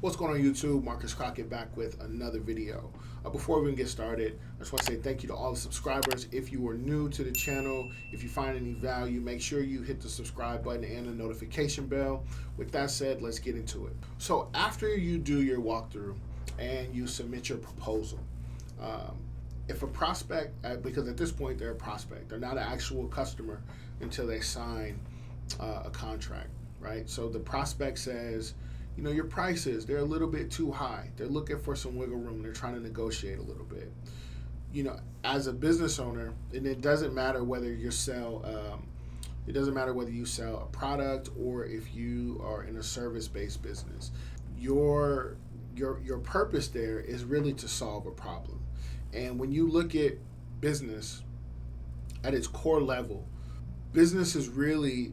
What's going on YouTube? Marcus Crockett back with another video. Before we even get started, I just want to say thank you to all the subscribers. If you are new to the channel, if you find any value, make sure you hit the subscribe button and the notification bell. With that said, let's get into it. So after you do your walkthrough and you submit your proposal, if a prospect, because at this point they're a prospect, they're not an actual customer until they sign a contract, right? So the prospect says, your prices, they're a little bit too high. They're looking for some wiggle room. They're trying to negotiate a little bit. As a business owner, and it doesn't matter whether you sell a product or if you are in a service-based business. Your purpose there is really to solve a problem. And when you look at business at its core level, business is really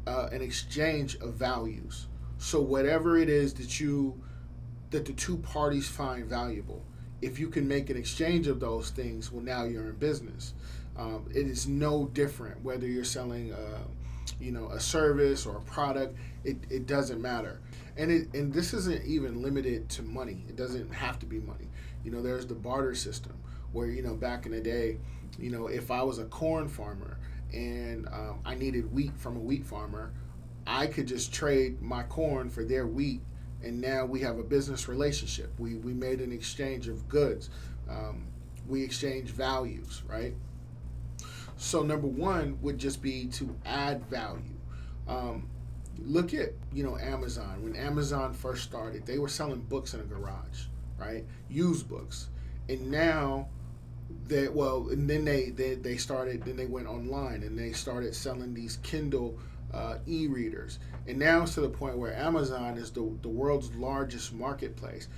an exchange of values. So whatever it is that the two parties find valuable, if you can make an exchange of those things, well, now you're in business. It is no different whether you're selling a service or a product. It doesn't matter. And this isn't even limited to money. It doesn't have to be money. There's the barter system where, back in the day, if I was a corn farmer and I needed wheat from a wheat farmer, I could just trade my corn for their wheat, and now we have a business relationship. We made an exchange of goods. We exchange values, right? So number one would just be to add value. Look at Amazon. When Amazon first started, they were selling books in a garage, right? Used books, and now they went online and they started selling these Kindle e-readers, and now it's to the point where Amazon is the world's largest marketplace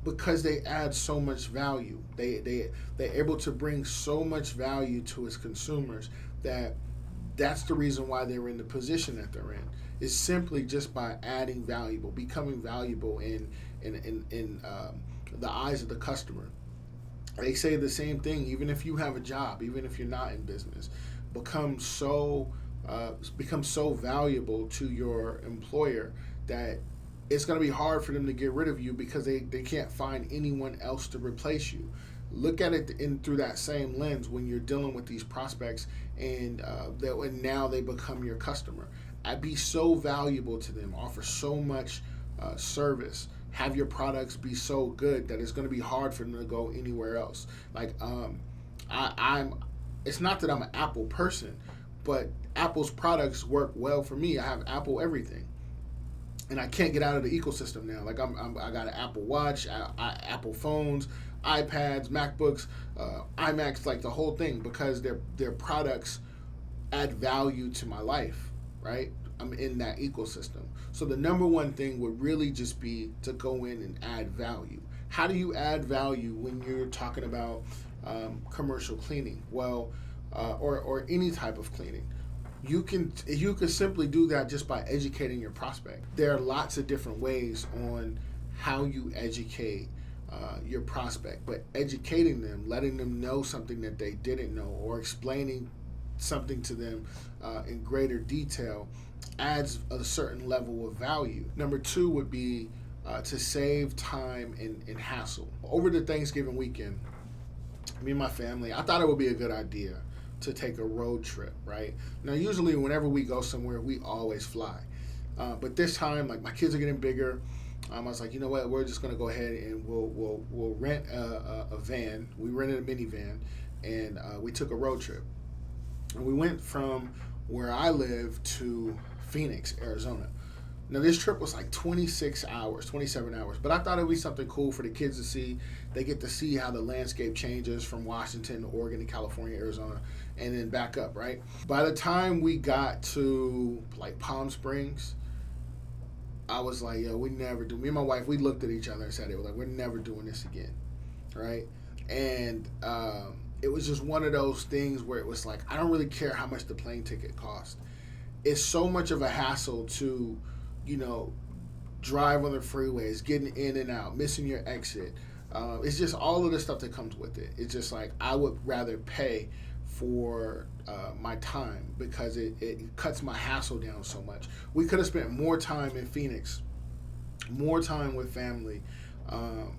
because they add so much value. They're able to bring so much value to its consumers that's the reason why they're in the position that they're in. Is simply just by adding valuable, becoming valuable in the eyes of the customer. They say the same thing. Even if you have a job, even if you're not in business, become so valuable to your employer that it's going to be hard for them to get rid of you because they can't find anyone else to replace you. Look at it through that same lens when you're dealing with these prospects and now they become your customer. Be so valuable to them, offer so much service, have your products be so good that it's going to be hard for them to go anywhere else. Like it's not that I'm an Apple person, but Apple's products work well for me. I have Apple everything, and I can't get out of the ecosystem now. Like I got an Apple Watch, Apple phones, iPads, MacBooks, iMacs, like the whole thing, because their products add value to my life, right? I'm in that ecosystem. So the number one thing would really just be to go in and add value. How do you add value when you're talking about commercial cleaning? Well, or any type of cleaning. You can simply do that just by educating your prospect. There are lots of different ways on how you educate your prospect, but educating them, letting them know something that they didn't know, or explaining something to them in greater detail adds a certain level of value. Number two would be to save time and hassle. Over the Thanksgiving weekend, me and my family, I thought it would be a good idea to take a road trip, right? Now, usually whenever we go somewhere, we always fly. But this time, like, my kids are getting bigger. I was like, you know what? We're just gonna go ahead and we'll rent a van. We rented a minivan, and we took a road trip. And we went from where I live to Phoenix, Arizona. Now, this trip was like 26 hours, 27 hours, but I thought it would be something cool for the kids to see. They get to see how the landscape changes from Washington, Oregon, to California, Arizona, and then back up, right? By the time we got to like Palm Springs, I was like, yo, we never do. Me and my wife, we looked at each other and said, we're never doing this again, right? And it was just one of those things where it was like, I don't really care how much the plane ticket cost. It's so much of a hassle to drive on the freeways, getting in and out, missing your exit. It's just all of the stuff that comes with it. It's just like, I would rather pay for my time because it cuts my hassle down so much. We could have spent more time in Phoenix more time with family. Um,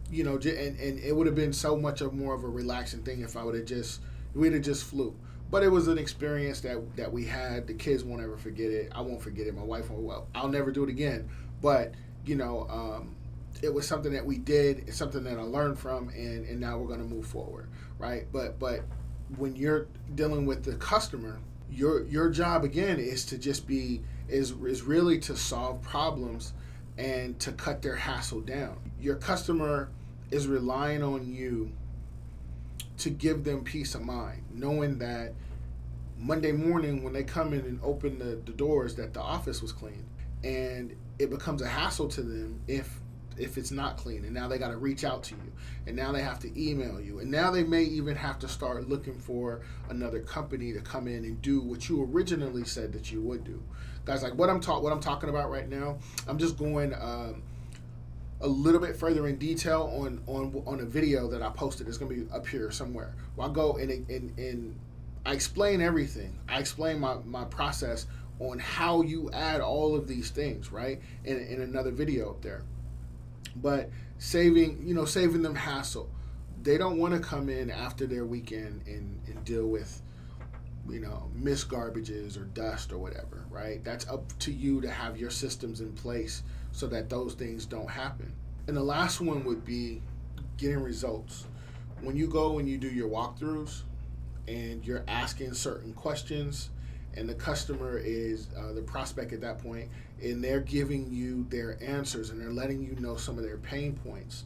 and it would have been so much of more of a relaxing thing if we'd have just flew. But it was an experience that we had. The kids won't ever forget it. I won't forget it. My wife won't. Well, I'll never do it again. But you know, it was something that we did. It's something that I learned from, and now we're going to move forward, right? But when you're dealing with the customer, your job again is to just be is really to solve problems and to cut their hassle down. Your customer is relying on you to give them peace of mind, knowing that Monday morning when they come in and open the doors that the office was clean, and it becomes a hassle to them if it's not clean, and now they got to reach out to you, and now they have to email you, and now they may even have to start looking for another company to come in and do what you originally said that you would do. Guys, like what I'm talking about right now, I'm just going a little bit further in detail on a video that I posted. It's gonna be up here somewhere. Where I go and I explain everything. I explain my process on how you add all of these things, right? In another video up there. But saving them hassle. They don't want to come in after their weekend and deal with missed garbages or dust or whatever, right? That's up to you to have your systems in place so that those things don't happen. And the last one would be getting results. When you go and you do your walkthroughs and you're asking certain questions, and the customer is the prospect at that point, and they're giving you their answers and they're letting you know some of their pain points,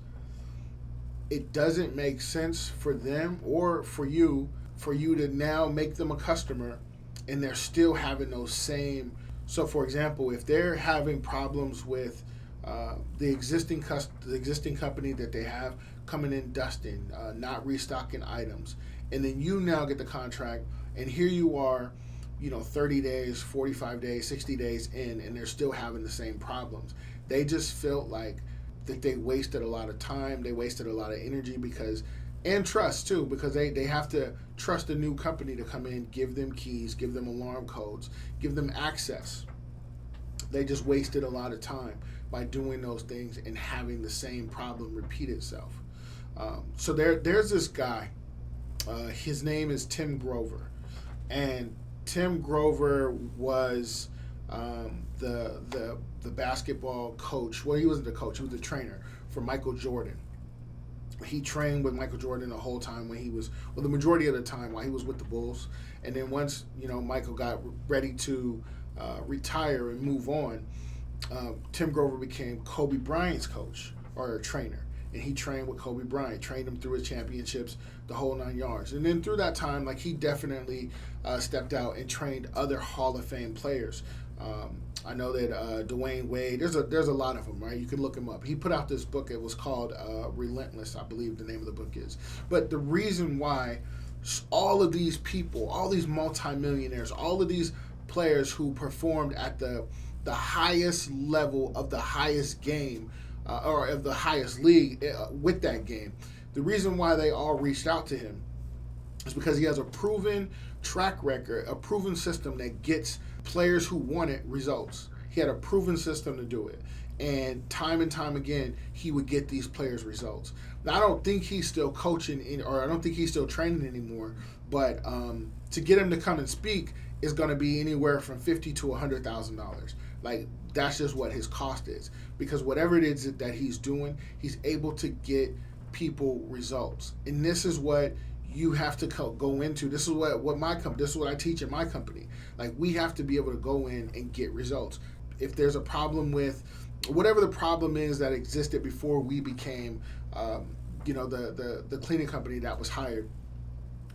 it doesn't make sense for them or for you to now make them a customer and they're still having those same. So for example, if they're having problems with the existing company that they have coming in dusting, not restocking items, and then you now get the contract, and here you are 30 days, 45 days, 60 days in, and they're still having the same problems. They just felt like that they wasted a lot of time, they wasted a lot of energy and trust too, because they have to trust a new company to come in, give them keys, give them alarm codes, give them access. They just wasted a lot of time by doing those things and having the same problem repeat itself. So there's this guy, his name is Tim Grover, and Tim Grover was the basketball coach. Well, he wasn't the coach; he was the trainer for Michael Jordan. He trained with Michael Jordan the whole time the majority of the time while he was with the Bulls. And then once Michael got ready to retire and move on, Tim Grover became Kobe Bryant's coach or trainer. And he trained with Kobe Bryant, trained him through his championships, the whole 9 yards. And then through that time, he definitely stepped out and trained other Hall of Fame players. I know that Dwayne Wade, there's a lot of them, right? You can look him up. He put out this book. It was called Relentless, I believe the name of the book is. But the reason why all of these people, all these multimillionaires, all of these players who performed at the highest level of the highest game, or of the highest league with that game, the reason why they all reached out to him is because he has a proven track record, a proven system that gets players who want it results. He had a proven system to do it. And time again, he would get these players results. Now, I don't think he's still coaching, or I don't think he's still training anymore, but to get him to come and speak is going to be anywhere from $50,000 to $100,000. That's just what his cost is. Because whatever it is that he's doing, he's able to get people results. And this is what you have to go into. This is this is what I teach in my company. We have to be able to go in and get results. If there's a problem with whatever the problem is that existed before we became the cleaning company that was hired,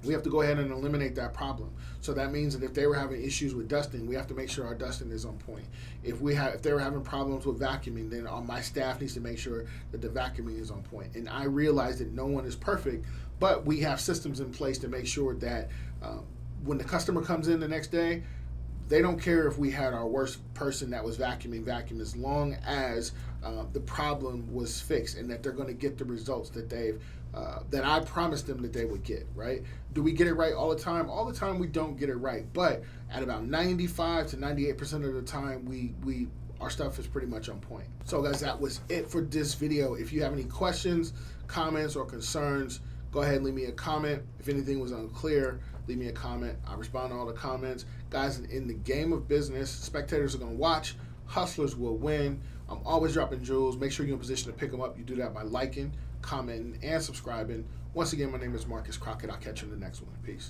we have to go ahead and eliminate that problem. So that means that if they were having issues with dusting, we have to make sure our dusting is on point. If they were having problems with vacuuming, then my staff needs to make sure that the vacuuming is on point. And I realize that no one is perfect, but we have systems in place to make sure that when the customer comes in the next day, they don't care if we had our worst person that was vacuum, as long as the problem was fixed and that they're going to get the results that that I promised them that they would get, right? Do we get it right all the time? All the time we don't get it right, but at about 95 to 98% of the time we our stuff is pretty much on point. So guys, that was it for this video. If you have any questions, comments, or concerns, go ahead and leave me a comment. If anything was unclear, leave me a comment. I respond to all the comments. Guys, in the game of business, spectators are going to watch, hustlers will win. I'm always dropping jewels. Make sure you're in position to pick them up. You do that by liking, commenting, and subscribing. Once again, my name is Marcus Crockett. I'll catch you in the next one. Peace.